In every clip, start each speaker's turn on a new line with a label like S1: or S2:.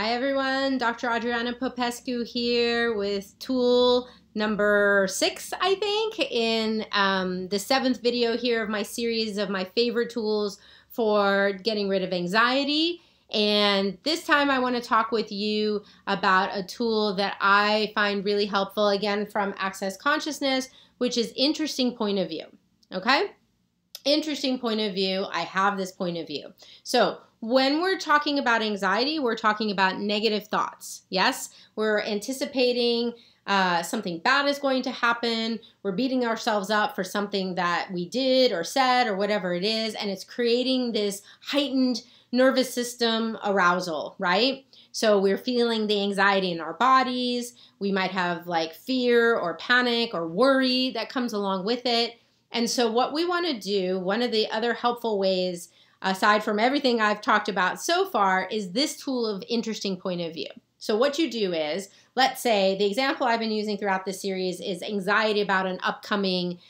S1: Hi everyone, Dr. Adriana Popescu here with tool number 6, I think, in the 7th video here of my series of my favorite tools for getting rid of anxiety. And this time I want to talk with you about a tool that I find really helpful, again, from Access Consciousness, which is interesting point of view, okay? Interesting point of view. I have this point of view. So when we're talking about anxiety, we're talking about negative thoughts. Yes, we're anticipating something bad is going to happen. We're beating ourselves up for something that we did or said or whatever it is, and it's creating this heightened nervous system arousal, right? So we're feeling the anxiety in our bodies. We might have like fear or panic or worry that comes along with it. And so what we want to do, one of the other helpful ways, aside from everything I've talked about so far, is this tool of interesting point of view. So what you do is, let's say, the example I've been using throughout this series is anxiety about an upcoming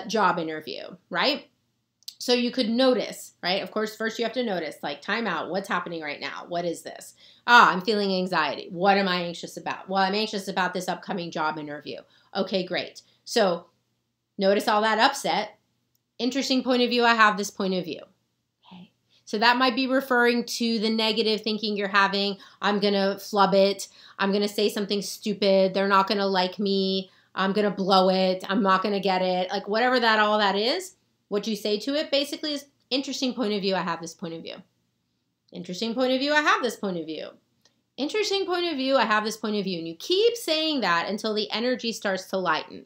S1: job interview, right? So you could notice, right? Of course, first you have to notice, like, time out, what's happening right now? What is this? I'm feeling anxiety. What am I anxious about? Well, I'm anxious about this upcoming job interview. Okay, great. So notice all that upset. Interesting point of view, I have this point of view. Okay. So that might be referring to the negative thinking you're having. I'm going to flub it. I'm going to say something stupid. They're not going to like me. I'm going to blow it. I'm not going to get it. Like whatever that all that is, what you say to it basically is interesting point of view, I have this point of view. Interesting point of view, I have this point of view. Interesting point of view, I have this point of view. And you keep saying that until the energy starts to lighten.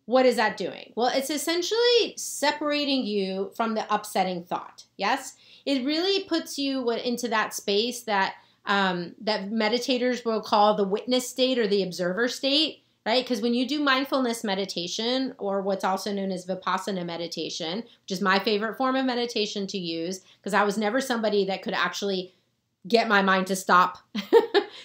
S1: What is that doing? Well, it's essentially separating you from the upsetting thought. Yes, it really puts you into that space that that meditators will call the witness state or the observer state, right? Because when you do mindfulness meditation, or what's also known as Vipassana meditation, which is my favorite form of meditation to use, because I was never somebody that could actually get my mind to stop.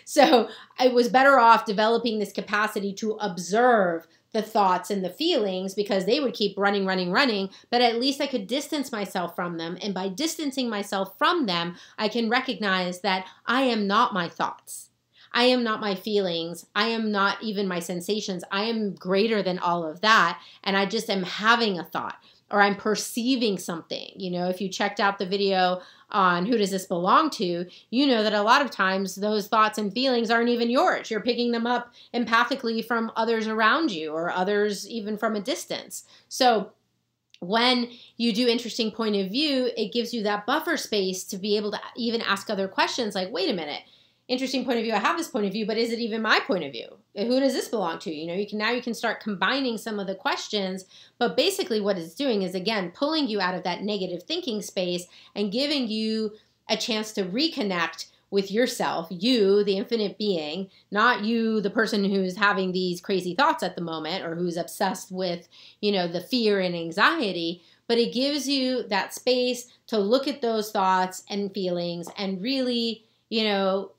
S1: So I was better off developing this capacity to observe the thoughts and the feelings, because they would keep running, but at least I could distance myself from them. And by distancing myself from them, I can recognize that I am not my thoughts. I am not my feelings. I am not even my sensations. I am greater than all of that. And I just am having a thought, or I'm perceiving something. You know, if you checked out the video on who does this belong to, you know that a lot of times those thoughts and feelings aren't even yours. You're picking them up empathically from others around you, or others even from a distance. So when you do interesting point of view, it gives you that buffer space to be able to even ask other questions like, wait a minute, interesting point of view, I have this point of view, but is it even my point of view? Who does this belong to? You know, you can start combining some of the questions, but basically what it's doing is, again, pulling you out of that negative thinking space and giving you a chance to reconnect with yourself, you, the infinite being, not you, the person who's having these crazy thoughts at the moment, or who's obsessed with, you know, the fear and anxiety, but it gives you that space to look at those thoughts and feelings and really, you know,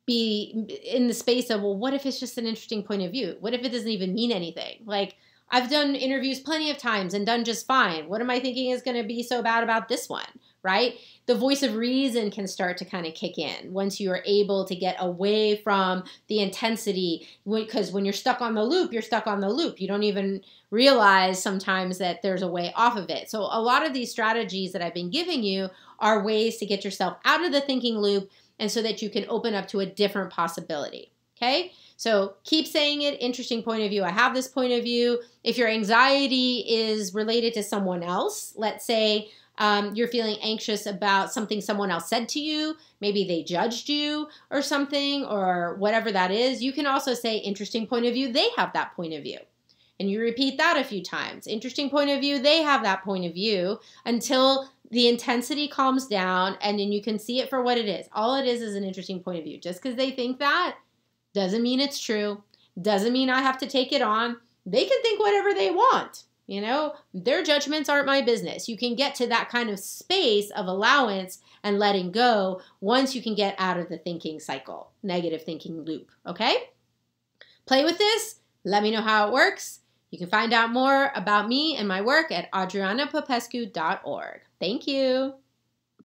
S1: be in the space of, well, what if it's just an interesting point of view? What if it doesn't even mean anything? Like, I've done interviews plenty of times and done just fine. What am I thinking is going to be so bad about this one, right? The voice of reason can start to kind of kick in once you are able to get away from the intensity, because when you're stuck on the loop, you're stuck on the loop. You don't even realize sometimes that there's a way off of it. So a lot of these strategies that I've been giving you are ways to get yourself out of the thinking loop, and so that you can open up to a different possibility, okay? So keep saying it, interesting point of view, I have this point of view. If your anxiety is related to someone else, let's say you're feeling anxious about something someone else said to you, maybe they judged you or something, or whatever that is, you can also say, interesting point of view, they have that point of view. And you repeat that a few times. Interesting point of view, they have that point of view, until the intensity calms down, and then you can see it for what it is. All it is an interesting point of view. Just because they think that doesn't mean it's true. Doesn't mean I have to take it on. They can think whatever they want. You know, their judgments aren't my business. You can get to that kind of space of allowance and letting go once you can get out of the thinking cycle, negative thinking loop. Okay? Play with this. Let me know how it works. You can find out more about me and my work at adrianapopescu.org. Thank you.